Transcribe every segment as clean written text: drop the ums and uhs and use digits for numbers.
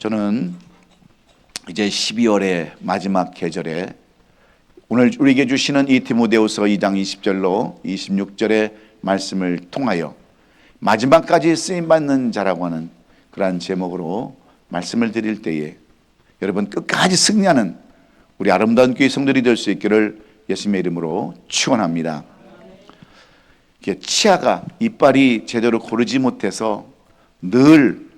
저는 이제 12월의 마지막 계절에 오늘 우리에게 주시는 이 디모데후서 2장 20절로 26절의 말씀을 통하여 마지막까지 쓰임받는 자라고 하는 그러한 제목으로 말씀을 드릴 때에 여러분 끝까지 승리하는 우리 아름다운 교회 성도들이 될 수 있기를 예수님의 이름으로 축원합니다. 치아가 이빨이 제대로 고르지 못해서 늘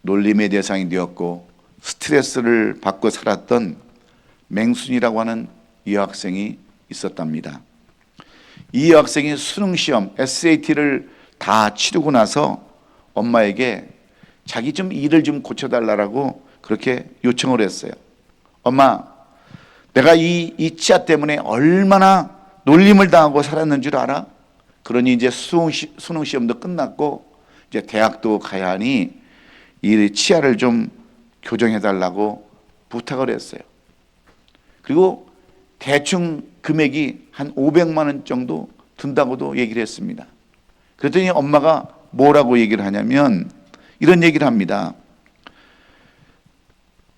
놀림의 대상이 되었고 스트레스를 받고 살았던 맹순이라고 하는 여학생이 있었답니다. 이 여학생이 수능시험 SAT를 다 치르고 나서 엄마에게 자기 좀 일을 좀 고쳐달라고 그렇게 요청을 했어요. 엄마, 내가 이 치아 때문에 얼마나 놀림을 당하고 살았는 줄 알아? 그러니 이제 수능시험도 끝났고 이제 대학도 가야 하니 이 치아를 좀 교정해달라고 부탁을 했어요. 그리고 대충 금액이 한 500만 원 정도 든다고도 얘기를 했습니다. 그랬더니 엄마가 뭐라고 얘기를 하냐면 이런 얘기를 합니다.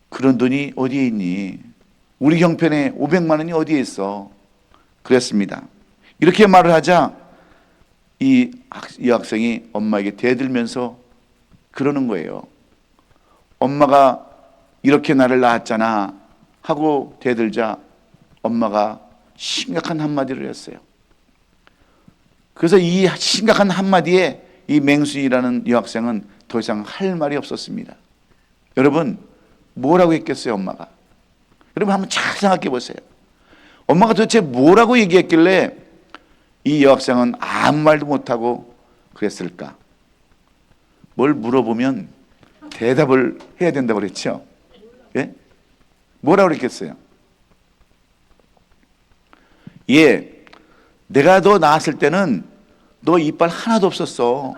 그런 돈이 어디에 있니? 우리 형편에 500만 원이 어디에 있어? 그랬습니다. 이렇게 말을 하자 이 학생이 엄마에게 대들면서 그러는 거예요. 엄마가 이렇게 나를 낳았잖아 하고 대들자 엄마가 심각한 한마디를 했어요. 그래서 이 심각한 한마디에 이 맹순이라는 여학생은 더 이상 할 말이 없었습니다. 여러분 뭐라고 했겠어요 엄마가? 여러분 한번 잘 생각해 보세요. 엄마가 도대체 뭐라고 얘기했길래 이 여학생은 아무 말도 못하고 그랬을까? 뭘 물어보면 대답을 해야 된다고 그랬죠. 예? 뭐라고 그랬겠어요? 예, 내가 너 낳았을 때는 너 이빨 하나도 없었어.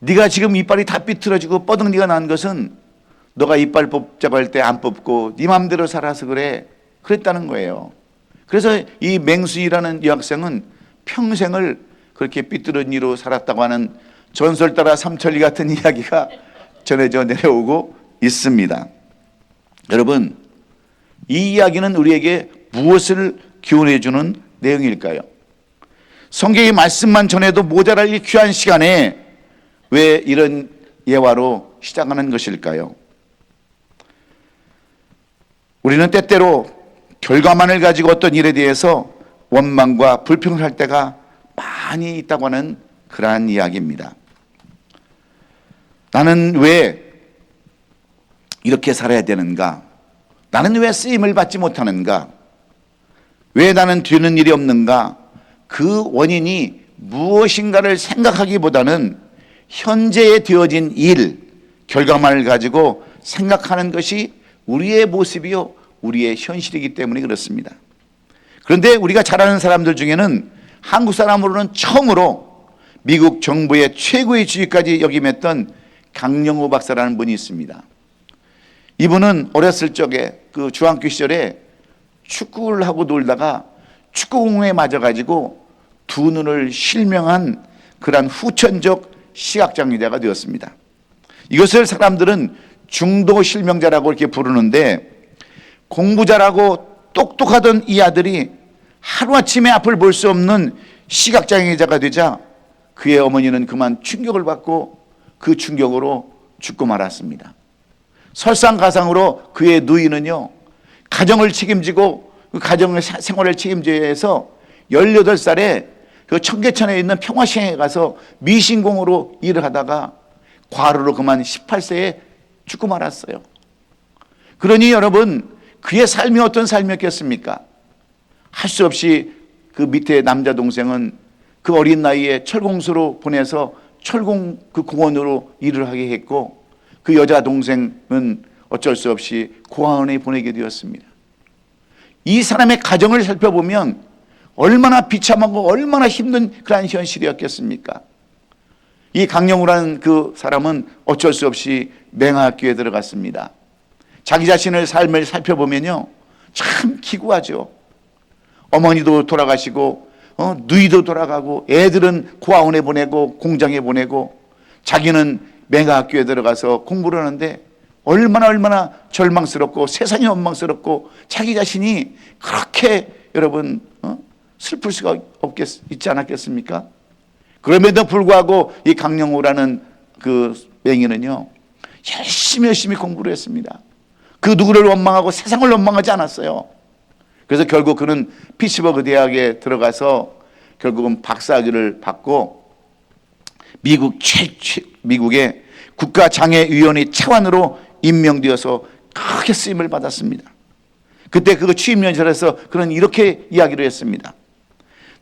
네가 지금 이빨이 다 삐뚤어지고 뻐덩니가 난 것은 너가 이빨 뽑자고 할 때 안 뽑고 네 맘대로 살아서 그래. 그랬다는 거예요. 그래서 이 맹순이라는 여학생은 평생을 그렇게 삐뚤어지로 살았다고 하는 전설 따라 삼천리 같은 이야기가 전해져 내려오고 있습니다. 여러분, 이 이야기는 우리에게 무엇을 교훈해 주는 내용일까요? 성경의 말씀만 전해도 모자랄 이 귀한 시간에 왜 이런 예화로 시작하는 것일까요? 우리는 때때로 결과만을 가지고 어떤 일에 대해서 원망과 불평을 할 때가 많이 있다고 하는 그러한 이야기입니다. 나는 왜 이렇게 살아야 되는가? 나는 왜 쓰임을 받지 못하는가? 왜 나는 되는 일이 없는가? 그 원인이 무엇인가를 생각하기보다는 현재에 되어진 일, 결과만을 가지고 생각하는 것이 우리의 모습이요, 우리의 현실이기 때문에 그렇습니다. 그런데 우리가 잘 아는 사람들 중에는 한국 사람으로는 처음으로 미국 정부의 최고의 지위까지 역임했던 강영호 박사라는 분이 있습니다. 이분은 어렸을 적에 그 중학교 시절에 축구를 하고 놀다가 축구공에 맞아가지고 두 눈을 실명한 그러한 후천적 시각장애자가 되었습니다. 이것을 사람들은 중도 실명자라고 이렇게 부르는데 공부 잘하고 똑똑하던 이 아들이 하루아침에 앞을 볼 수 없는 시각장애자가 되자 그의 어머니는 그만 충격을 받고 그 충격으로 죽고 말았습니다. 설상가상으로 그의 누이는요, 가정을 책임지고 그 가정 생활을 책임져야 해서 18살에 그 청계천에 있는 평화시장에 가서 미신공으로 일을 하다가 과로로 그만 18세에 죽고 말았어요. 그러니 여러분, 그의 삶이 어떤 삶이었겠습니까? 할 수 없이 그 밑에 남자 동생은 그 어린 나이에 철공소로 보내서 철공 그 공원으로 일을 하게 했고 그 여자 동생은 어쩔 수 없이 고아원에 보내게 되었습니다. 이 사람의 가정을 살펴보면 얼마나 비참하고 얼마나 힘든 그러한 현실이었겠습니까? 이 강영우라는 그 사람은 어쩔 수 없이 맹학교에 들어갔습니다. 자기 자신의 삶을 살펴보면요, 참 기구하죠. 어머니도 돌아가시고 누이도 돌아가고 애들은 고아원에 보내고 공장에 보내고 자기는 맹아학교에 들어가서 공부를 하는데 얼마나 절망스럽고 세상이 원망스럽고 자기 자신이 그렇게 여러분 슬플 수가 있지 않았겠습니까? 그럼에도 불구하고 이 강영호라는 그 맹인은요 열심히 공부를 했습니다. 그 누구를 원망하고 세상을 원망하지 않았어요. 그래서 결국 그는 피츠버그 대학에 들어가서 결국은 박사학위를 받고 미국의 국가장애위원회 차관으로 임명되어서 크게 쓰임을 받았습니다. 그때 그 취임연설에서 그는 이렇게 이야기를 했습니다.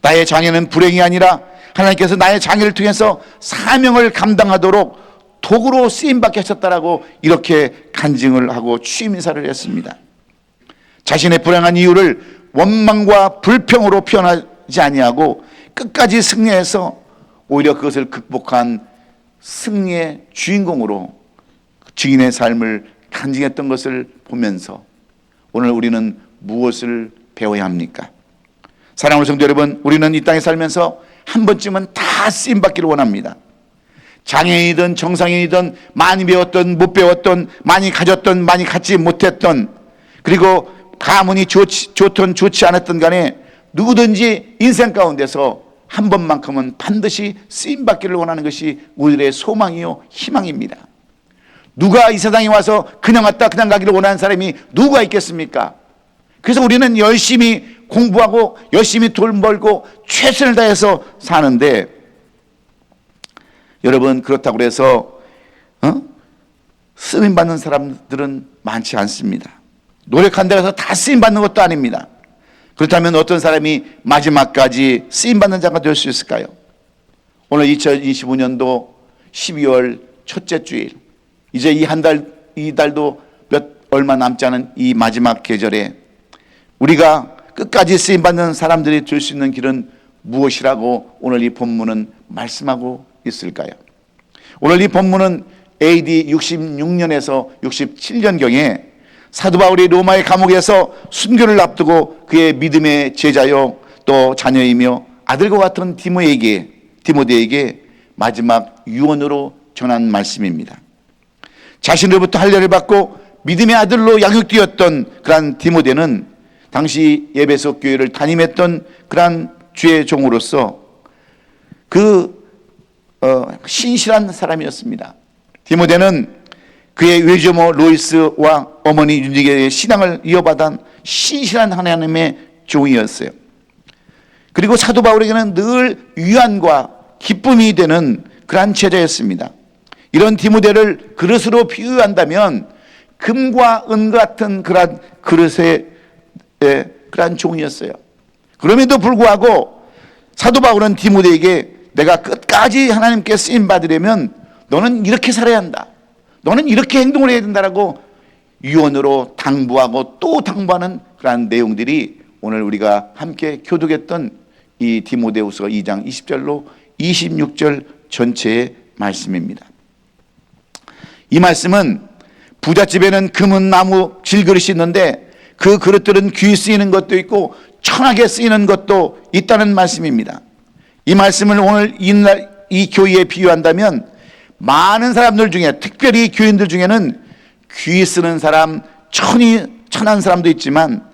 나의 장애는 불행이 아니라 하나님께서 나의 장애를 통해서 사명을 감당하도록 도구로 쓰임받게 하셨다라고 이렇게 간증을 하고 취임인사를 했습니다. 자신의 불행한 이유를 원망과 불평으로 표현하지 아니하고 끝까지 승리해서 오히려 그것을 극복한 승리의 주인공으로 증인의 삶을 간증했던 것을 보면서 오늘 우리는 무엇을 배워야 합니까? 사랑하는 성도 여러분, 우리는 이 땅에 살면서 한 번쯤은 다 쓰임받기를 원합니다. 장애인이든 정상인이든 많이 배웠던 못 배웠던 많이 가졌던 많이 갖지 못했던 그리고 가문이 좋든 좋지 않았던 간에 누구든지 인생 가운데서 한 번만큼은 반드시 쓰임받기를 원하는 것이 우리들의 소망이요 희망입니다. 누가 이 세상에 와서 그냥 왔다 그냥 가기를 원하는 사람이 누가 있겠습니까? 그래서 우리는 열심히 공부하고 열심히 돈 벌고 최선을 다해서 사는데 여러분 그렇다고 해서 쓰임받는 사람들은 많지 않습니다. 노력한다고 해서 다 쓰임받는 것도 아닙니다. 그렇다면 어떤 사람이 마지막까지 쓰임받는 자가 될 수 있을까요? 오늘 2025년도 12월 첫째 주일 이제 이 달도 얼마 남지 않은 이 마지막 계절에 우리가 끝까지 쓰임받는 사람들이 될 수 있는 길은 무엇이라고 오늘 이 본문은 말씀하고 있을까요? 오늘 이 본문은 AD 66년에서 67년경에 사도 바울이 로마의 감옥에서 순교를 앞두고 그의 믿음의 제자요 또 자녀이며 아들과 같은 디모데에게 마지막 유언으로 전한 말씀입니다. 자신으로부터 할례를 받고 믿음의 아들로 양육되었던 그러한 디모데는 당시 에베소 교회를 담임했던 그러한 주의 종으로서 신실한 사람이었습니다. 디모데는 그의 외조모 로이스와 어머니 윤지게의 신앙을 이어받은 신실한 하나님의 종이었어요. 그리고 사도 바울에게는 늘 위안과 기쁨이 되는 그러한 제자였습니다. 이런 디모데를 그릇으로 비유한다면 금과 은 같은 그러한 그릇의 그러한 종이었어요. 그럼에도 불구하고 사도 바울은 디모데에게 내가 끝까지 하나님께 쓰임 받으려면 너는 이렇게 살아야 한다. 너는 이렇게 행동을 해야 된다라고 유언으로 당부하고 또 당부하는 그러한 내용들이 오늘 우리가 함께 교독했던 이 디모데후서 2장 20절로 26절 전체의 말씀입니다. 이 말씀은 부잣집에는 금은 나무 질그릇이 있는데 그 그릇들은 귀 쓰이는 것도 있고 천하게 쓰이는 것도 있다는 말씀입니다. 이 말씀을 오늘 이 교회에 비유한다면 많은 사람들 중에 특별히 교인들 중에는 귀 쓰는 사람, 천한 사람도 있지만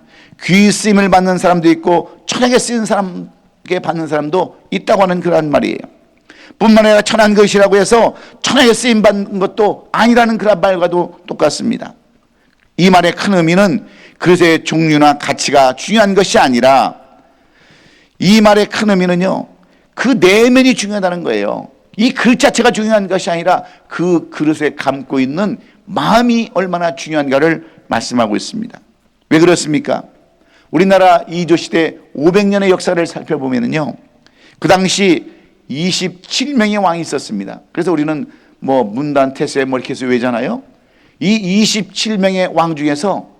귀 쓰임을 받는 사람도 있고 천하게 쓰이는 사람에게 받는 사람도 있다고 하는 그런 말이에요. 뿐만 아니라 천한 것이라고 해서 천하게 쓰임 받는 것도 아니라는 그런 말과도 똑같습니다. 이 말의 큰 의미는 그릇의 종류나 가치가 중요한 것이 아니라 이 말의 큰 의미는요 그 내면이 중요하다는 거예요. 이 그릇 자체가 중요한 것이 아니라 그 그릇에 감고 있는 마음이 얼마나 중요한가를 말씀하고 있습니다. 왜 그렇습니까? 우리나라 이조시대 500년의 역사를 살펴보면요 그 당시 27명의 왕이 있었습니다. 그래서 우리는 문단, 태세, 이렇게 해서 외잖아요. 이 27명의 왕 중에서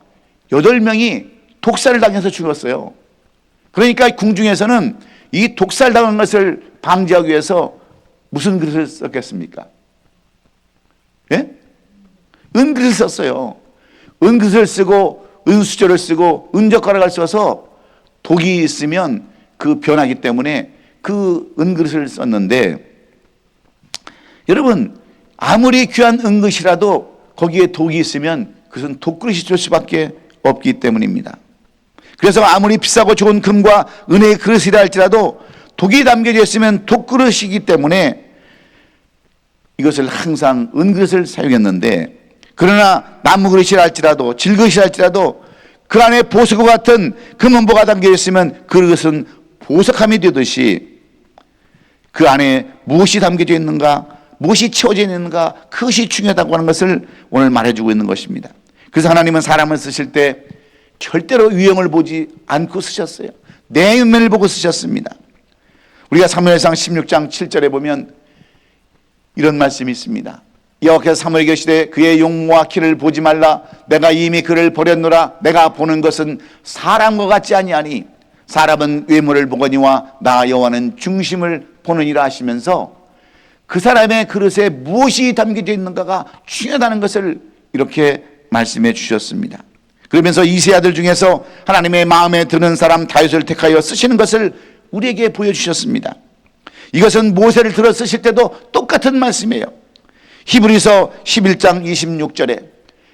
8명이 독살을 당해서 죽었어요. 그러니까 궁중에서는 이 독살당한 것을 방지하기 위해서 무슨 그릇을 썼겠습니까? 예? 은그릇을 썼어요. 은그릇을 쓰고 은수저를 쓰고 은젓가락을 써서 독이 있으면 그 변하기 때문에 그 은그릇을 썼는데 여러분 아무리 귀한 은것이라도 거기에 독이 있으면 그것은 독그릇이 될 수밖에 없기 때문입니다. 그래서 아무리 비싸고 좋은 금과 은혜의 그릇이라 할지라도 독이 담겨져 있으면 독그릇이기 때문에 이것을 항상 은그릇을 사용했는데, 그러나 나무 그릇이라 할지라도 질그릇이라 할지라도 그 안에 보석과 같은 금은보가 담겨 있으면 그것은 보석함이 되듯이 그 안에 무엇이 담겨져 있는가, 무엇이 채워져 있는가, 그것이 중요하다고 하는 것을 오늘 말해주고 있는 것입니다. 그래서 하나님은 사람을 쓰실 때 절대로 유형을 보지 않고 쓰셨어요. 내면을 보고 쓰셨습니다. 우리가 사무엘상 16장 7절에 보면 이런 말씀이 있습니다. 여호와께서 사무엘에게 이르시되 그의 용모와 키를 보지 말라. 내가 이미 그를 버렸노라. 내가 보는 것은 사람과 같지 아니하니 사람은 외모를 보거니와 나 여호와는 중심을 보느니라 하시면서 그 사람의 그릇에 무엇이 담겨져 있는가가 중요하다는 것을 이렇게 말씀해 주셨습니다. 그러면서 이세 아들 중에서 하나님의 마음에 드는 사람 다윗을 택하여 쓰시는 것을 우리에게 보여주셨습니다. 이것은 모세를 들어 쓰실 때도 똑같은 말씀이에요. 히브리서 11장 26절에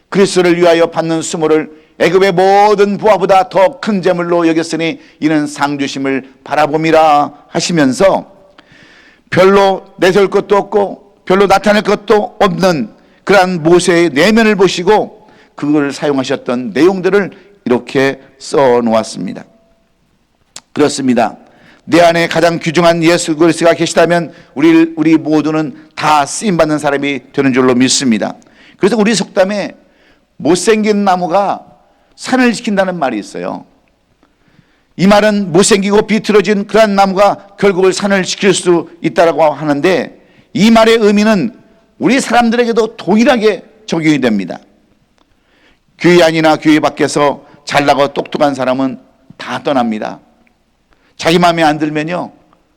그리스도를 위하여 받는 수모를 애굽의 모든 부하보다 더 큰 재물로 여겼으니 이는 상 주심을 바라봄이라 하시면서 별로 내세울 것도 없고 별로 나타낼 것도 없는 그러한 모세의 내면을 보시고 그걸 사용하셨던 내용들을 이렇게 써놓았습니다. 그렇습니다. 내 안에 가장 귀중한 예수 그리스도가 계시다면 우리 모두는 다 쓰임받는 사람이 되는 줄로 믿습니다. 그래서 우리 속담에 못생긴 나무가 산을 지킨다는 말이 있어요. 이 말은 못생기고 비틀어진 그러한 나무가 결국은 산을 지킬 수 있다고 하는데, 이 말의 의미는 우리 사람들에게도 동일하게 적용이 됩니다. 교회 안이나 교회 밖에서 잘나고 똑똑한 사람은 다 떠납니다. 자기 마음에 안 들면요,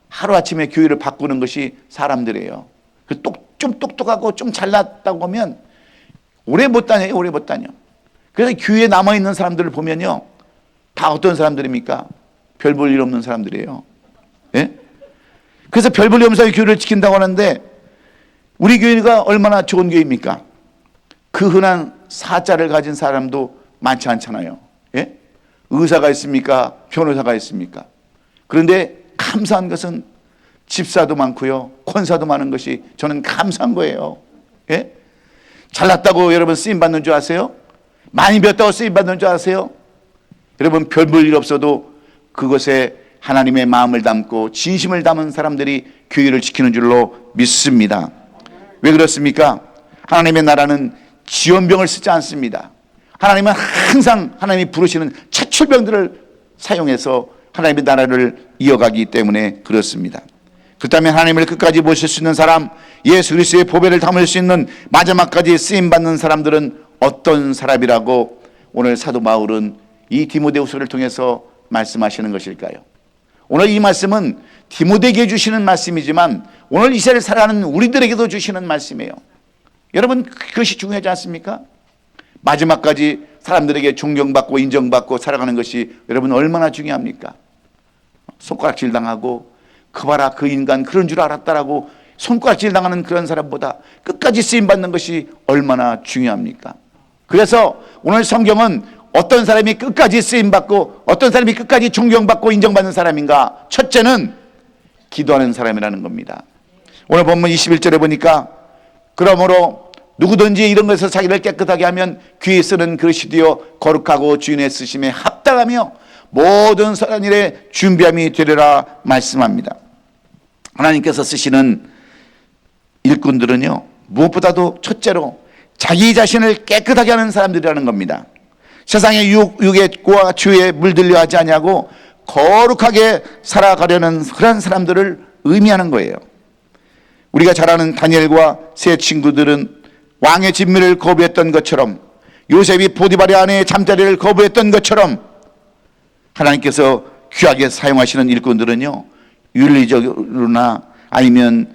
하루아침에 교회를 바꾸는 것이 사람들이에요. 좀 똑똑하고 좀 잘났다고 하면 오래 못 다녀요. 오래 못 다녀. 그래서 교회에 남아있는 사람들을 보면요, 다 어떤 사람들입니까? 별 볼 일 없는 사람들이에요. 예? 그래서 별 볼 일 없는 사람이 교회를 지킨다고 하는데, 우리 교회가 얼마나 좋은 교회입니까? 그 흔한 사자를 가진 사람도 많지 않잖아요. 예? 의사가 있습니까? 변호사가 있습니까? 그런데 감사한 것은 집사도 많고요, 권사도 많은 것이 저는 감사한 거예요. 예? 잘났다고 여러분 쓰임 받는 줄 아세요? 많이 배웠다고 쓰임 받는 줄 아세요? 여러분 별 볼 일 없어도 그것에 하나님의 마음을 담고 진심을 담은 사람들이 교회를 지키는 줄로 믿습니다. 왜 그렇습니까? 하나님의 나라는 지원병을 쓰지 않습니다. 하나님은 항상 하나님이 부르시는 차출병들을 사용해서 하나님의 나라를 이어가기 때문에 그렇습니다. 그렇다면 하나님을 끝까지 모실 수 있는 사람, 예수 그리스도의 보배를 담을 수 있는 마지막까지 쓰임받는 사람들은 어떤 사람이라고 오늘 사도 바울은 이 디모데후서를 통해서 말씀하시는 것일까요? 오늘 이 말씀은 디모데에게 주시는 말씀이지만 오늘 이 시대를 살아가는 우리들에게도 주시는 말씀이에요. 여러분 그것이 중요하지 않습니까? 마지막까지 사람들에게 존경받고 인정받고 살아가는 것이 여러분 얼마나 중요합니까? 손가락질 당하고 그 봐라 그 인간 그런 줄 알았다라고 손가락질 당하는 그런 사람보다 끝까지 쓰임받는 것이 얼마나 중요합니까? 그래서 오늘 성경은 어떤 사람이 끝까지 쓰임받고 어떤 사람이 끝까지 존경받고 인정받는 사람인가? 첫째는 기도하는 사람이라는 겁니다. 오늘 본문 21절에 보니까 그러므로 누구든지 이런 것에서 자기를 깨끗하게 하면 귀에 쓰는 그릇이 되어 거룩하고 주인의 쓰심에 합당하며 모든 선한 일에 준비함이 되리라 말씀합니다. 하나님께서 쓰시는 일꾼들은요, 무엇보다도 첫째로 자기 자신을 깨끗하게 하는 사람들이라는 겁니다. 세상의 유혹과 주에 물들려 하지 아니하고 거룩하게 살아가려는 그런 사람들을 의미하는 거예요. 우리가 잘 아는 다니엘과 세 친구들은 왕의 진미를 거부했던 것처럼, 요셉이 보디발의 아내의 잠자리를 거부했던 것처럼 하나님께서 귀하게 사용하시는 일꾼들은요, 윤리적으로나 아니면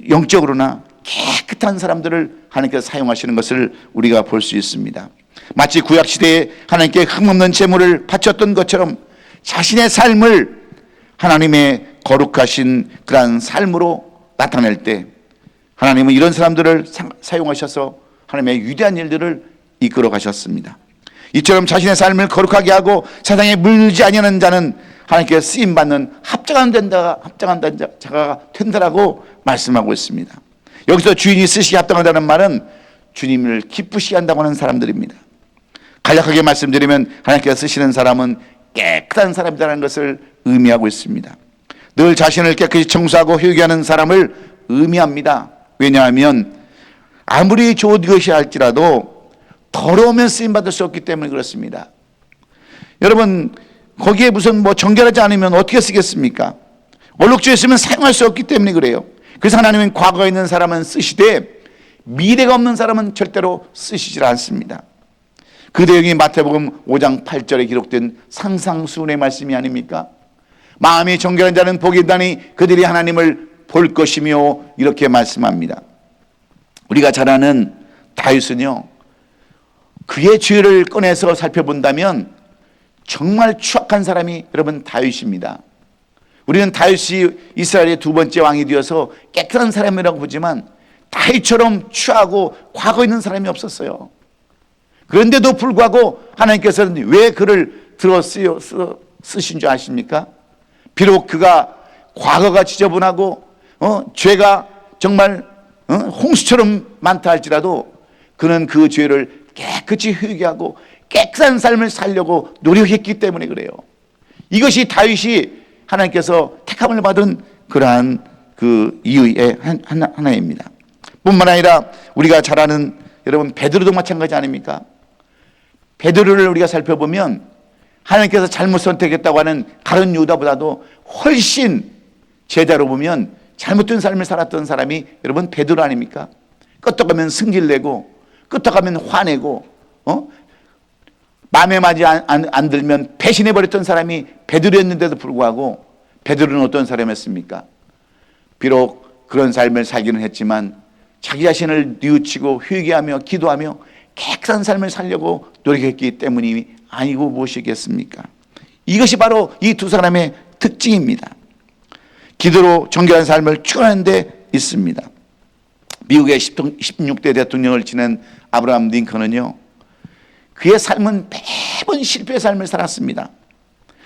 영적으로나 깨끗한 사람들을 하나님께서 사용하시는 것을 우리가 볼 수 있습니다. 마치 구약시대에 하나님께 흠없는 제물을 바쳤던 것처럼 자신의 삶을 하나님의 거룩하신 그러한 삶으로 나타낼 때 하나님은 이런 사람들을 사용하셔서 하나님의 위대한 일들을 이끌어 가셨습니다. 이처럼 자신의 삶을 거룩하게 하고 세상에 물지 아니하는 자는 하나님께 쓰임받는 합당한 자가 된다라고 말씀하고 있습니다. 여기서 주인이 쓰시기 합당하다는 말은 주님을 기쁘시게 한다고 하는 사람들입니다. 간략하게 말씀드리면 하나님께서 쓰시는 사람은 깨끗한 사람이라는 것을 의미하고 있습니다. 늘 자신을 깨끗이 청소하고 회개하는 사람을 의미합니다. 왜냐하면 아무리 좋은 것이 할지라도 더러우면 쓰임받을 수 없기 때문에 그렇습니다. 여러분, 거기에 무슨 정결하지 않으면 어떻게 쓰겠습니까? 얼룩져 있으면 사용할 수 없기 때문에 그래요. 그래서 하나님은 과거에 있는 사람은 쓰시되 미래가 없는 사람은 절대로 쓰시질 않습니다. 그 내용이 마태복음 5장 8절에 기록된 상상수훈의 말씀이 아닙니까? 마음이 정결한 자는 복이 있다니 그들이 하나님을 볼 것이며 이렇게 말씀합니다. 우리가 잘 아는 다윗은요, 그의 죄를 꺼내서 살펴본다면 정말 추악한 사람이 여러분 다윗입니다. 우리는 다윗이 이스라엘의 두 번째 왕이 되어서 깨끗한 사람이라고 보지만 다윗처럼 추하고 과거 있는 사람이 없었어요. 그런데도 불구하고 하나님께서는 왜 그를 들어 쓰신 줄 아십니까? 비록 그가 과거가 지저분하고 죄가 정말 홍수처럼 많다 할지라도 그는 그 죄를 깨끗이 회개하고 깨끗한 삶을 살려고 노력했기 때문에 그래요. 이것이 다윗이 하나님께서 택함을 받은 그러한 그 이유의 하나입니다. 뿐만 아니라 우리가 잘 아는 여러분 베드로도 마찬가지 아닙니까? 베드로를 우리가 살펴보면 하나님께서 잘못 선택했다고 하는 다른 유다보다도 훨씬 제자로 보면 잘못된 삶을 살았던 사람이 여러분 베드로 아닙니까? 끄떡하면 승질내고 끄떡하면 화내고 마음에 맞지 안 들면 배신해버렸던 사람이 베드로였는데도 불구하고 베드로는 어떤 사람이었습니까? 비록 그런 삶을 살기는 했지만 자기 자신을 뉘우치고 회개하며 기도하며 깨끗한 삶을 살려고 노력했기 때문이 아니고 무엇이겠습니까? 이것이 바로 이 두 사람의 특징입니다. 기도로 정결한 삶을 추구하는 데 있습니다. 미국의 16대 대통령을 지낸 아브라함 링컨은요, 그의 삶은 매번 실패의 삶을 살았습니다.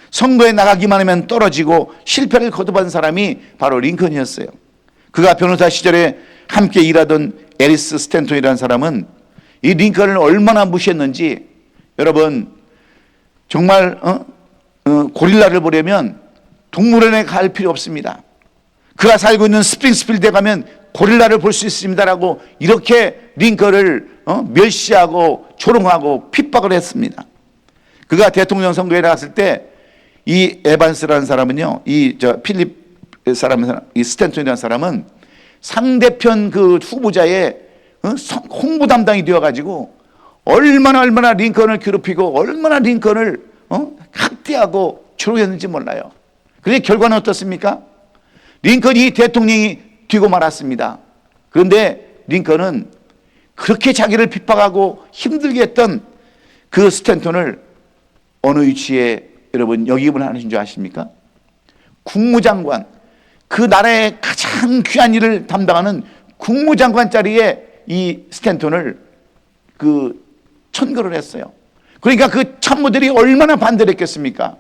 선거에 나가기만 하면 떨어지고 실패를 거듭한 사람이 바로 링컨이었어요. 그가 변호사 시절에 함께 일하던 에리스 스탠톤이라는 사람은 이 링컨을 얼마나 무시했는지 여러분 정말 고릴라를 보려면 동물원에 갈 필요 없습니다. 그가 살고 있는 스프링스필드에 가면 고릴라를 볼 수 있습니다라고 이렇게 링컨을 멸시하고 조롱하고 핍박을 했습니다. 그가 대통령 선거에 나갔을 때 이 에반스라는 사람은요, 필립 사람은, 이 스탠턴이라는 사람은 상대편 그 후보자의 홍보 담당이 되어가지고 얼마나 링컨을 괴롭히고 얼마나 링컨을 학대하고 조롱했는지 몰라요. 그런데 결과는 어떻습니까? 링컨이 대통령이 되고 말았습니다. 그런데 링컨은 그렇게 자기를 핍박하고 힘들게 했던 그 스탠턴을 어느 위치에 여러분 역임을 하신 줄 아십니까? 국무장관, 그 나라의 가장 귀한 일을 담당하는 국무장관 자리에 이 스탠턴을 천거를 했어요. 그러니까 그 참모들이 얼마나 반대를 했겠습니까?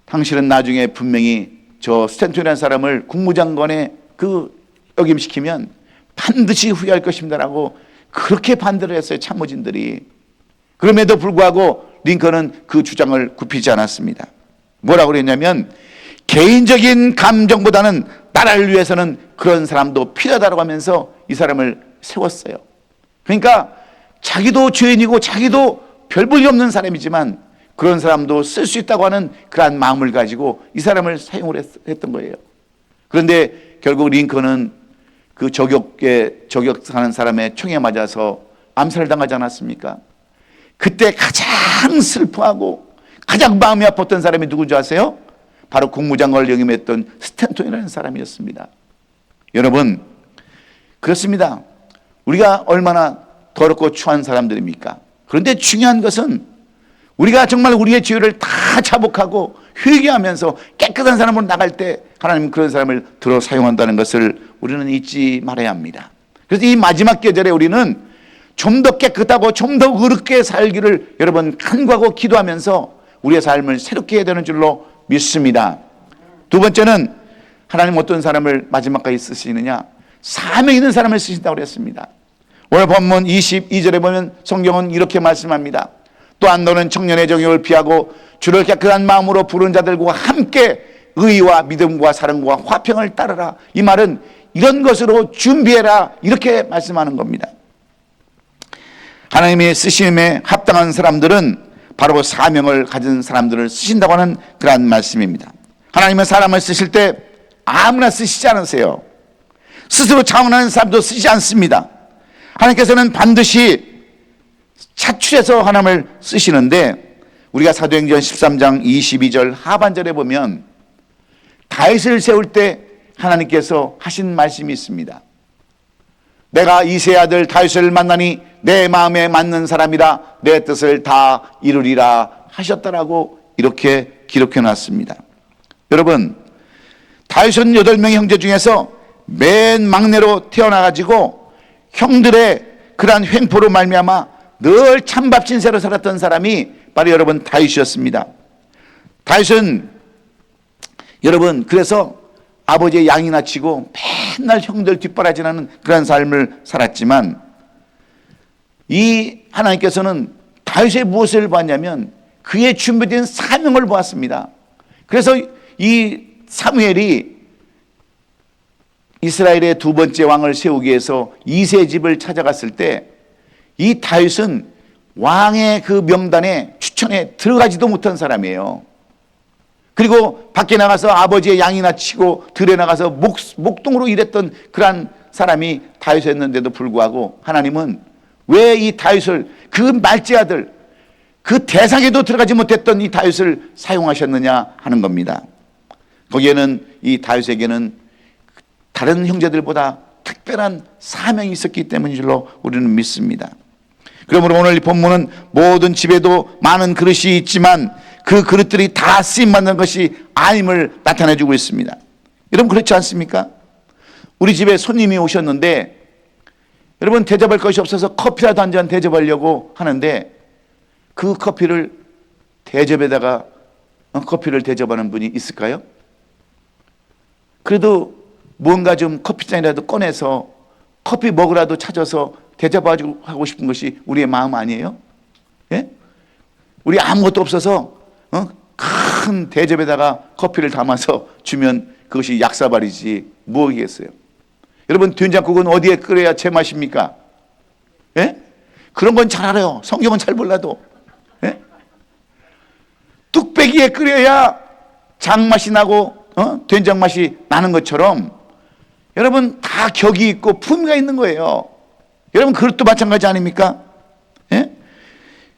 당신은 나중에 분명히 저 스탠턴이라는 사람을 국무장관에 역임시키면 반드시 후회할 것입니다라고 그렇게 반대를 했어요, 참모진들이. 그럼에도 불구하고 링컨은 그 주장을 굽히지 않았습니다. 뭐라고 그랬냐면 개인적인 감정보다는 나라를 위해서는 그런 사람도 필요하다고 하면서 이 사람을 세웠어요. 그러니까 자기도 죄인이고 자기도 별 볼일 없는 사람이지만 그런 사람도 쓸 수 있다고 하는 그러한 마음을 가지고 이 사람을 사용을 했던 거예요. 그런데 결국 링컨은 그 저격하는 사람의 총에 맞아서 암살을 당하지 않았습니까? 그때 가장 슬퍼하고 가장 마음이 아팠던 사람이 누군지 아세요? 바로 국무장관을 역임했던 스탠턴이라는 사람이었습니다. 여러분, 그렇습니다. 우리가 얼마나 더럽고 추한 사람들입니까? 그런데 중요한 것은 우리가 정말 우리의 죄를 다 자복하고 회개하면서 깨끗한 사람으로 나갈 때 하나님은 그런 사람을 들어 사용한다는 것을 우리는 잊지 말아야 합니다. 그래서 이 마지막 계절에 우리는 좀 더 깨끗하고 좀 더 의롭게 살기를 여러분 간구하고 기도하면서 우리의 삶을 새롭게 해야 되는 줄로 믿습니다. 두 번째는 하나님 어떤 사람을 마지막까지 쓰시느냐, 사명 있는 사람을 쓰신다고 그랬습니다. 오늘 본문 22절에 보면 성경은 이렇게 말씀합니다. 또한 너는 청년의 정욕을 피하고 주를 깨끗한 마음으로 부른 자들과 함께 의와 믿음과 사랑과 화평을 따르라. 이 말은 이런 것으로 준비해라, 이렇게 말씀하는 겁니다. 하나님의 쓰심에 합당한 사람들은 바로 사명을 가진 사람들을 쓰신다고 하는 그러한 말씀입니다. 하나님은 사람을 쓰실 때 아무나 쓰시지 않으세요. 스스로 자원하는 사람도 쓰지 않습니다. 하나님께서는 반드시 차출해서 하나님을 쓰시는데, 우리가 사도행전 13장 22절 하반절에 보면 다윗을 세울 때 하나님께서 하신 말씀이 있습니다. 내가 이새의 아들 다윗을 만나니 내 마음에 맞는 사람이라 내 뜻을 다 이루리라 하셨다라고 이렇게 기록해 놨습니다. 여러분, 다윗은 8명의 형제 중에서 맨 막내로 태어나가지고 형들의 그러한 횡포로 말미암아 늘 찬밥 신세로 살았던 사람이 바로 여러분 다윗이었습니다. 다윗은 여러분 그래서 아버지의 양이나 치고 맨날 형들 뒷바라지하는 그런 삶을 살았지만, 이 하나님께서는 다윗의 무엇을 보았냐면 그의 준비된 사명을 보았습니다. 그래서 이 사무엘이 이스라엘의 두 번째 왕을 세우기 위해서 이새의 집을 찾아갔을 때 이 다윗은 왕의 그 명단에 추천에 들어가지도 못한 사람이에요. 그리고 밖에 나가서 아버지의 양이나 치고 들에 나가서 목동으로 일했던 그러한 사람이 다윗이었는데도 불구하고 하나님은 왜 이 다윗을, 그 말째 아들, 그 대상에도 들어가지 못했던 이 다윗을 사용하셨느냐 하는 겁니다. 거기에는 이 다윗에게는 다른 형제들보다 특별한 사명이 있었기 때문인 줄로 우리는 믿습니다. 그러므로 오늘 이 본문은 모든 집에도 많은 그릇이 있지만 그 그릇들이 다 쓰임받는 것이 아님을 나타내주고 있습니다. 여러분 그렇지 않습니까? 우리 집에 손님이 오셨는데 여러분 대접할 것이 없어서 커피라도 한 잔 대접하려고 하는데 그 커피를 대접에다가 커피를 대접하는 분이 있을까요? 그래도 뭔가 좀 커피잔이라도 꺼내서 커피 먹으라도 찾아서 대접하고 싶은 것이 우리의 마음 아니에요? 예? 우리 아무것도 없어서 큰 대접에다가 커피를 담아서 주면 그것이 약사발이지 뭐겠어요? 여러분 된장국은 어디에 끓여야 제맛입니까? 예? 그런 건 잘 알아요. 성경은 잘 몰라도. 예? 뚝배기에 끓여야 장맛이 나고 된장 맛이 나는 것처럼 여러분 다 격이 있고 품위가 있는 거예요. 여러분 그것도 마찬가지 아닙니까? 예?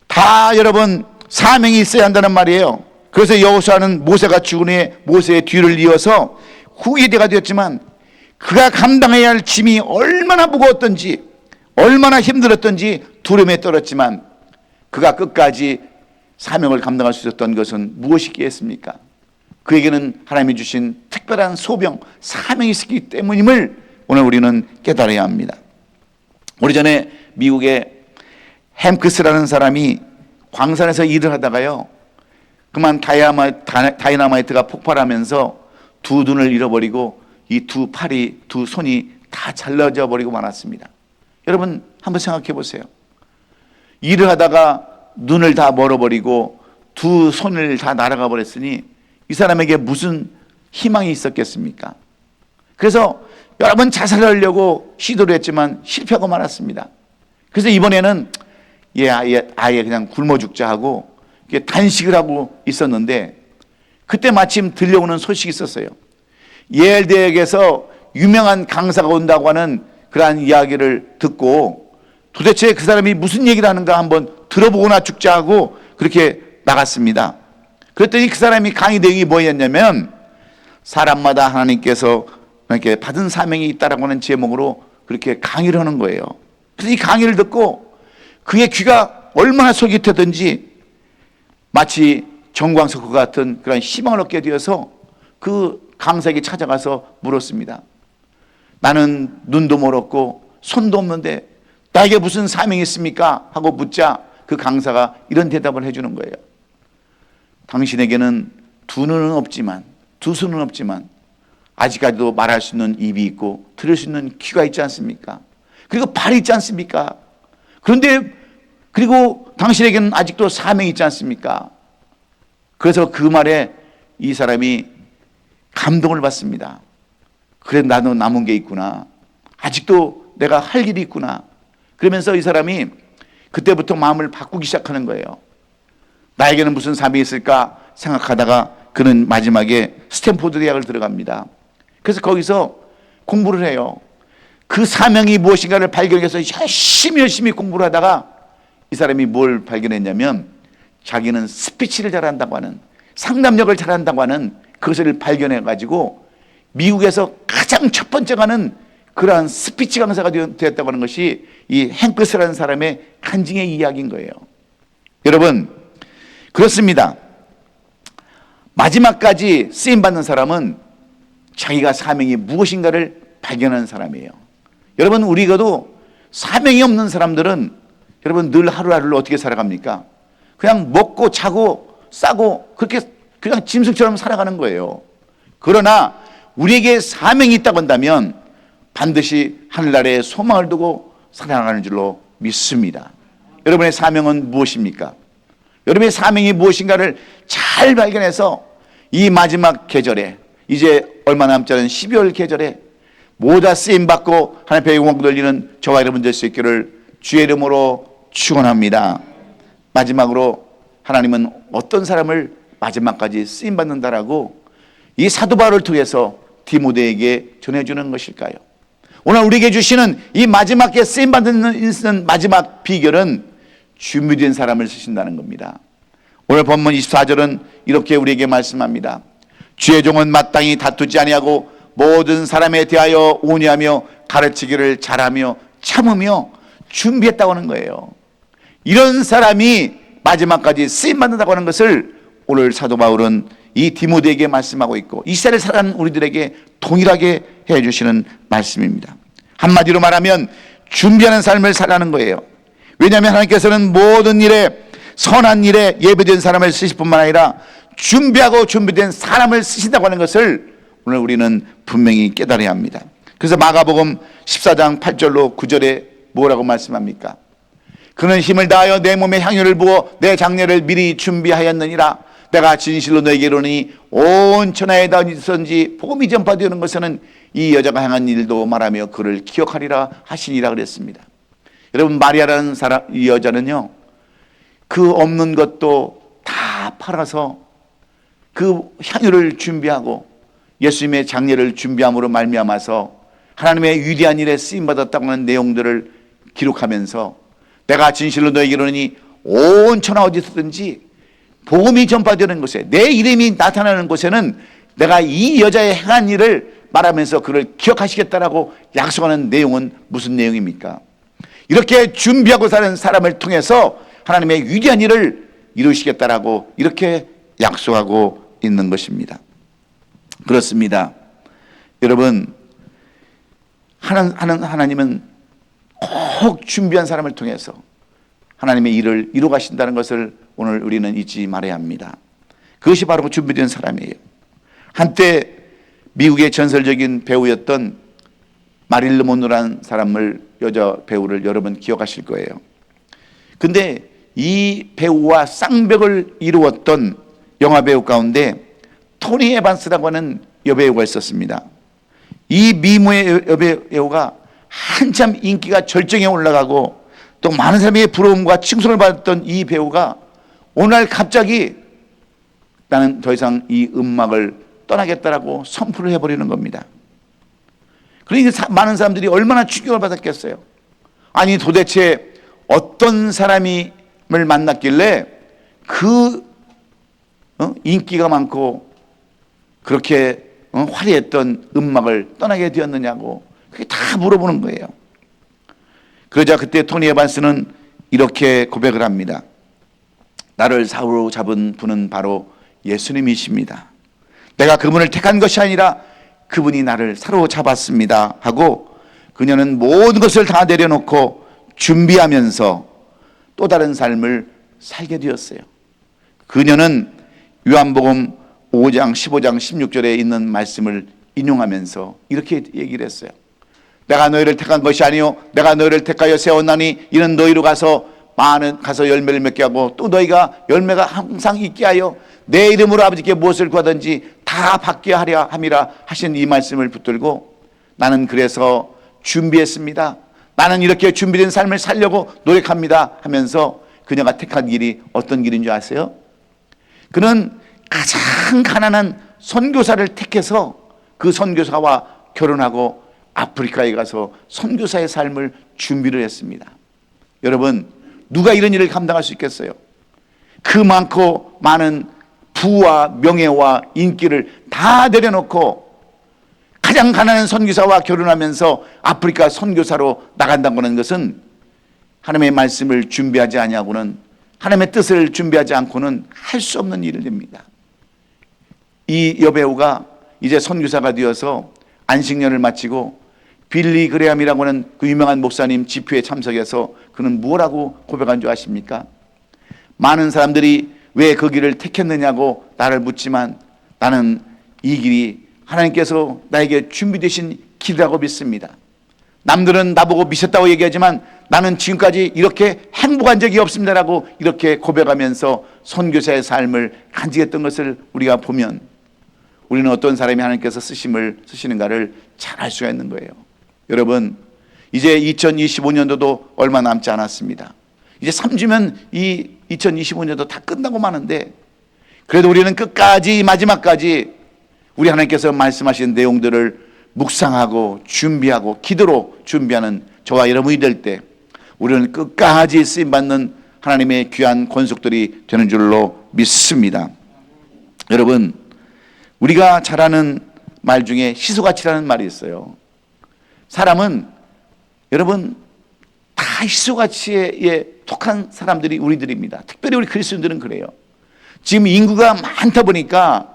다 여러분 사명이 있어야 한다는 말이에요. 그래서 여호수아는 모세가 죽은 후에 모세의 뒤를 이어서 후계자가 되었지만 그가 감당해야 할 짐이 얼마나 무거웠던지 얼마나 힘들었던지 두려움에 떨었지만 그가 끝까지 사명을 감당할 수 있었던 것은 무엇이겠습니까? 그에게는 하나님이 주신 특별한 소병, 사명이 있었기 때문임을 오늘 우리는 깨달아야 합니다. 오래전에 미국의 햄크스라는 사람이 광산에서 일을 하다가요, 그만 다이나마이트가 폭발하면서 두 눈을 잃어버리고 이 두 팔이, 두 손이 다 잘라져 버리고 말았습니다. 여러분 한번 생각해 보세요. 일을 하다가 눈을 다 멀어버리고 두 손을 다 날아가 버렸으니 이 사람에게 무슨 희망이 있었겠습니까? 그래서 여러 번 자살을 하려고 시도를 했지만 실패하고 말았습니다. 그래서 이번에는 아예 그냥 굶어 죽자 하고 단식을 하고 있었는데 그때 마침 들려오는 소식이 있었어요. 예일 대학에서 유명한 강사가 온다고 하는 그러한 이야기를 듣고 도대체 그 사람이 무슨 얘기를 하는가 한번 들어보거나 죽자 하고 그렇게 나갔습니다. 그랬더니 그 사람이 강의 내용이 뭐였냐면 사람마다 하나님께서 이렇게 받은 사명이 있다라고 하는 제목으로 그렇게 강의를 하는 거예요. 그래서 이 강의를 듣고 그의 귀가 얼마나 솔깃하던지 마치 정광석과 같은 그런 희망을 얻게 되어서 그 강사에게 찾아가서 물었습니다. 나는 눈도 멀었고 손도 없는데 나에게 무슨 사명이 있습니까? 하고 묻자 그 강사가 이런 대답을 해주는 거예요. 당신에게는 두 눈은 없지만, 두 손은 없지만 아직까지도 말할 수 있는 입이 있고 들을 수 있는 귀가 있지 않습니까? 그리고 발이 있지 않습니까? 그런데 그리고 당신에게는 아직도 사명이 있지 않습니까? 그래서 그 말에 이 사람이 감동을 받습니다. 그래, 나도 남은 게 있구나. 아직도 내가 할 일이 있구나. 그러면서 이 사람이 그때부터 마음을 바꾸기 시작하는 거예요. 나에게는 무슨 사명이 있을까 생각하다가 그는 마지막에 스탠포드 대학을 들어갑니다. 그래서 거기서 공부를 해요. 그 사명이 무엇인가를 발견해서 열심히 공부를 하다가 이 사람이 뭘 발견했냐면 자기는 스피치를 잘한다고 하는, 상담력을 잘한다고 하는 그것을 발견해 가지고 미국에서 가장 첫 번째 가는 그러한 스피치 강사가 되었다고 하는 것이 이 행크스라는 사람의 간증의 이야기인 거예요. 여러분, 그렇습니다. 마지막까지 쓰임받는 사람은 자기가 사명이 무엇인가를 발견하는 사람이에요. 여러분, 우리가도 사명이 없는 사람들은 여러분 늘 하루하루를 어떻게 살아갑니까? 그냥 먹고 자고 싸고 그렇게 그냥 짐승처럼 살아가는 거예요. 그러나 우리에게 사명이 있다고 한다면 반드시 하늘나라에 소망을 두고 살아가는 줄로 믿습니다. 여러분의 사명은 무엇입니까? 여러분의 사명이 무엇인가를 잘 발견해서 이 마지막 계절에, 이제 얼마 남지 않은 12월 계절에 모두 쓰임받고 하나님의 영광 돌리는 저와 여러분 될 수 있기를 주의 이름으로 축원합니다. 마지막으로 하나님은 어떤 사람을 마지막까지 쓰임받는다라고 이 사도 바울을 통해서 디모데에게 전해주는 것일까요? 오늘 우리에게 주시는 이 마지막에 쓰임받는 마지막 비결은 준비된 사람을 쓰신다는 겁니다. 오늘 본문 24절은 이렇게 우리에게 말씀합니다. 주의 종은 마땅히 다투지 아니하고 모든 사람에 대하여 온유하며 가르치기를 잘하며 참으며 준비했다고 하는 거예요. 이런 사람이 마지막까지 쓰임받는다고 하는 것을 오늘 사도 바울은 이 디모데에게 말씀하고 있고 이 시대를 살아가는 우리들에게 동일하게 해주시는 말씀입니다. 한마디로 말하면 준비하는 삶을 살라는 거예요. 왜냐하면 하나님께서는 모든 일에, 선한 일에 예배된 사람을 쓰실 뿐만 아니라 준비하고 준비된 사람을 쓰신다고 하는 것을 오늘 우리는 분명히 깨달아야 합니다. 그래서 마가복음 14장 8절로 9절에 뭐라고 말씀합니까? 그는 힘을 다하여 내 몸에 향유를 부어 내 장례를 미리 준비하였느니라. 내가 진실로 너에게 이르노니 온 천하에다 어디든지 복음이 전파되는 것은 이 여자가 행한 일도 말하며 그를 기억하리라 하시니라 그랬습니다. 여러분, 마리아라는 사람, 이 여자는요, 그 없는 것도 다 팔아서 그 향유를 준비하고 예수님의 장례를 준비함으로 말미암아서 하나님의 위대한 일에 쓰임받았다고 하는 내용들을 기록하면서 내가 진실로 너에게 이르노니 온 천하 어디서든지 복음이 전파되는 곳에, 내 이름이 나타나는 곳에는 내가 이 여자의 행한 일을 말하면서 그를 기억하시겠다라고 약속하는 내용은 무슨 내용입니까? 이렇게 준비하고 사는 사람을 통해서 하나님의 위대한 일을 이루시겠다라고 이렇게 약속하고 있는 것입니다. 그렇습니다. 여러분, 하나님은 꼭 준비한 사람을 통해서 하나님의 일을 이루어 가신다는 것을 오늘 우리는 잊지 말아야 합니다. 그것이 바로 준비된 사람이에요. 한때 미국의 전설적인 배우였던 마릴린 monroe라는 사람을, 여자 배우를 여러분 기억하실 거예요. 근데 이 배우와 쌍벽을 이루었던 영화 배우 가운데 토니 에반스라고 하는 여배우가 있었습니다. 이 미모의 여배우가 한참 인기가 절정에 올라가고 또 많은 사람의 부러움과 칭송을 받았던 이 배우가 오늘 갑자기 나는 더 이상 이 음악을 떠나겠다라고 선포를 해버리는 겁니다. 그러니까 많은 사람들이 얼마나 충격을 받았겠어요. 아니, 도대체 어떤 사람을 만났길래 그 인기가 많고 그렇게 화려했던 음악을 떠나게 되었느냐고 그게 다 물어보는 거예요. 그러자 그때 토니 에반스는 이렇게 고백을 합니다. 나를 사로잡은 분은 바로 예수님이십니다. 내가 그분을 택한 것이 아니라 그분이 나를 사로잡았습니다 하고 그녀는 모든 것을 다 내려놓고 준비하면서 또 다른 삶을 살게 되었어요. 그녀는 요한복음 5장 15장 16절에 있는 말씀을 인용하면서 이렇게 얘기를 했어요. 내가 너희를 택한 것이 아니요 내가 너희를 택하여 세웠나니 이는 너희로 가서 열매를 맺게 하고 또 너희가 열매가 항상 있게 하여 내 이름으로 아버지께 무엇을 구하든지 다 받게 하려 함이라 하신 이 말씀을 붙들고 나는 그래서 준비했습니다. 나는 이렇게 준비된 삶을 살려고 노력합니다 하면서 그녀가 택한 길이 어떤 길인 줄 아세요? 그는 가장 가난한 선교사를 택해서 그 선교사와 결혼하고 아프리카에 가서 선교사의 삶을 준비를 했습니다. 여러분, 누가 이런 일을 감당할 수 있겠어요? 그 많고 많은 부와 명예와 인기를 다 내려놓고 가장 가난한 선교사와 결혼하면서 아프리카 선교사로 나간다고 하는 것은 하나님의 말씀을 준비하지 아니하고는 하나님의 뜻을 준비하지 않고는 할 수 없는 일입니다. 이 여배우가 이제 선교사가 되어서 안식년을 마치고 빌리 그레함이라고 하는 그 유명한 목사님 집회에 참석해서 그는 뭐라고 고백한 줄 아십니까? 많은 사람들이 왜 그 길을 택했느냐고 나를 묻지만 나는 이 길이 하나님께서 나에게 준비되신 길이라고 믿습니다. 남들은 나보고 미쳤다고 얘기하지만 나는 지금까지 이렇게 행복한 적이 없습니다라고 이렇게 고백하면서 선교사의 삶을 간직했던 것을 우리가 보면 우리는 어떤 사람이 하나님께서 쓰시는가를 잘 알 수가 있는 거예요. 여러분, 이제 2025년도도 얼마 남지 않았습니다. 이제 3주면 이 2025년도 다 끝나고 마는데 그래도 우리는 끝까지 마지막까지 우리 하나님께서 말씀하신 내용들을 묵상하고 준비하고 기도로 준비하는 저와 여러분이 될 때 우리는 끝까지 쓰임받는 하나님의 귀한 권속들이 되는 줄로 믿습니다. 여러분, 우리가 잘 아는 말 중에 희소가치라는 말이 있어요. 사람은 여러분 다 희소가치에 톡한 사람들이 우리들입니다. 특별히 우리 그리스도인들은 그래요. 지금 인구가 많다 보니까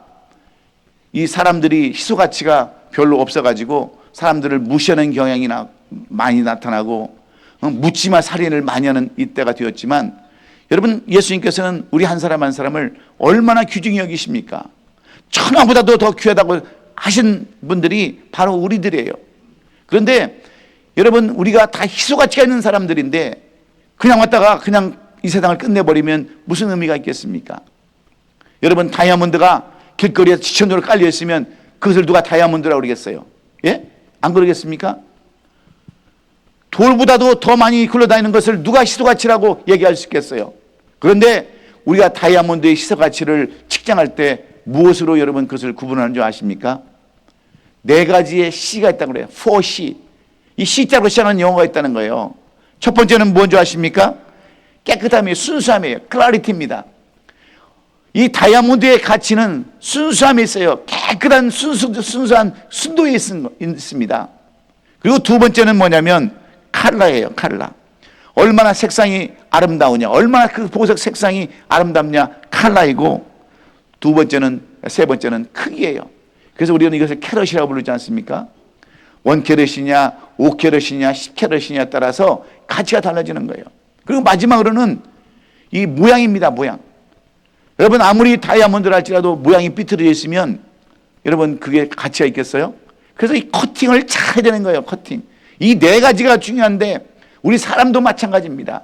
이 사람들이 희소가치가 별로 없어가지고 사람들을 무시하는 경향이 많이 나타나고 묻지마 살인을 많이 하는 이때가 되었지만 여러분, 예수님께서는 우리 한 사람 한 사람을 얼마나 귀중히 여기십니까? 천하보다도 더 귀하다고 하신 분들이 바로 우리들이에요. 그런데 여러분, 우리가 다 희소가치가 있는 사람들인데 그냥 왔다가 그냥 이 세상을 끝내버리면 무슨 의미가 있겠습니까? 여러분, 다이아몬드가 길거리에 지천으로 깔려 있으면 그것을 누가 다이아몬드라고 그러겠어요? 예? 안 그러겠습니까? 돌보다도 더 많이 굴러다니는 것을 누가 희소가치라고 얘기할 수 있겠어요? 그런데 우리가 다이아몬드의 희소가치를 측정할 때 무엇으로 여러분 그것을 구분하는 줄 아십니까? 네 가지의 C가 있다고 그래요. 4C. 이 C자로 시작하는 영어가 있다는 거예요. 첫 번째는 뭔지 아십니까? 깨끗함이에요. 순수함이에요. 클래리티입니다. 이 다이아몬드의 가치는 순수함에 있어요. 깨끗한 순수한 순도에 있습니다. 그리고 두 번째는 뭐냐면 컬러예요. 컬러. 얼마나 색상이 아름다우냐, 얼마나 그 보석 색상이 아름답냐, 컬러이고, 세 번째는 크기예요. 그래서 우리는 이것을 캐럿이라고 부르지 않습니까? 1캐럿이냐 5캐럿이냐 10캐럿이냐에 따라서 가치가 달라지는 거예요. 그리고 마지막으로는 이 모양입니다. 모양. 여러분, 아무리 다이아몬드를 할지라도 모양이 삐뚤어져 있으면 여러분 그게 가치가 있겠어요? 그래서 이 커팅을 잘 해야 되는 거예요. 커팅. 이 네 가지가 중요한데 우리 사람도 마찬가지입니다.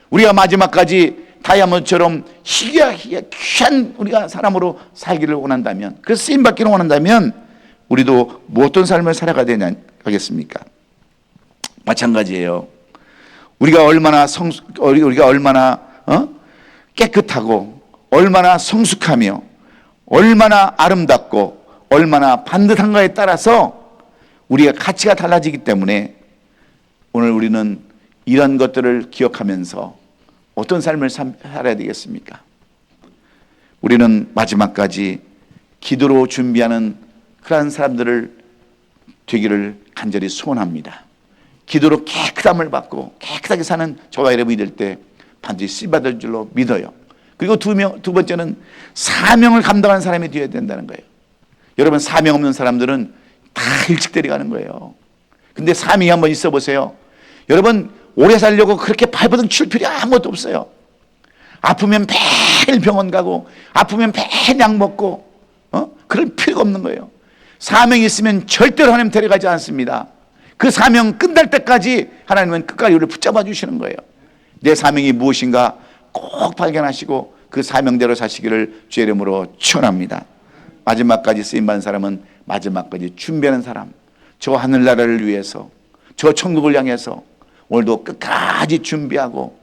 우리가 마지막까지 다이아몬드처럼 귀한 우리가 사람으로 살기를 원한다면, 그래서 쓰임받기를 원한다면 우리도 뭐 어떤 삶을 살아가야 되겠습니까? 마찬가지예요. 우리가 얼마나 깨끗하고 얼마나 성숙하며 얼마나 아름답고 얼마나 반듯한가에 따라서 우리가 가치가 달라지기 때문에 오늘 우리는 이런 것들을 기억하면서 어떤 삶을 살아야 되겠습니까? 우리는 마지막까지 기도로 준비하는 그러한 사람들을 되기를 간절히 소원합니다. 기도로 깨끗함을 받고 깨끗하게 사는 저와 여러분이 될 때 반드시 쓰임받을 줄로 믿어요. 그리고 두 번째는 사명을 감당하는 사람이 되어야 된다는 거예요. 여러분, 사명 없는 사람들은 다 일찍 데려가는 거예요. 근데 사명이 한번 있어 보세요. 여러분, 오래 살려고 그렇게 발버둥 칠 필요 아무것도 없어요. 아프면 매일 병원 가고, 아프면 매일 약 먹고, 그럴 필요가 없는 거예요. 사명이 있으면 절대로 하나님 데려가지 않습니다. 그 사명 끝날 때까지 하나님은 끝까지 우리를 붙잡아 주시는 거예요. 내 사명이 무엇인가 꼭 발견하시고 그 사명대로 사시기를 주의 이름으로 축원합니다. 마지막까지 쓰임받은 사람은 마지막까지 준비하는 사람, 저 하늘나라를 위해서, 저 천국을 향해서 오늘도 끝까지 준비하고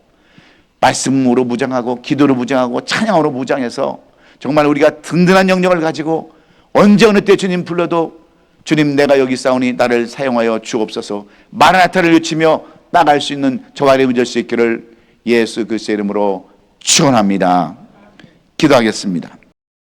말씀으로 무장하고 기도로 무장하고 찬양으로 무장해서 정말 우리가 든든한 영역을 가지고 언제 어느 때 주님 불러도 주님 내가 여기 있사오니 나를 사용하여 주옵소서 마라나타를 외치며 나갈 수 있는 저와 여러분이 될 수 있기를 예수 그리스도의 이름으로 축원합니다. 기도하겠습니다.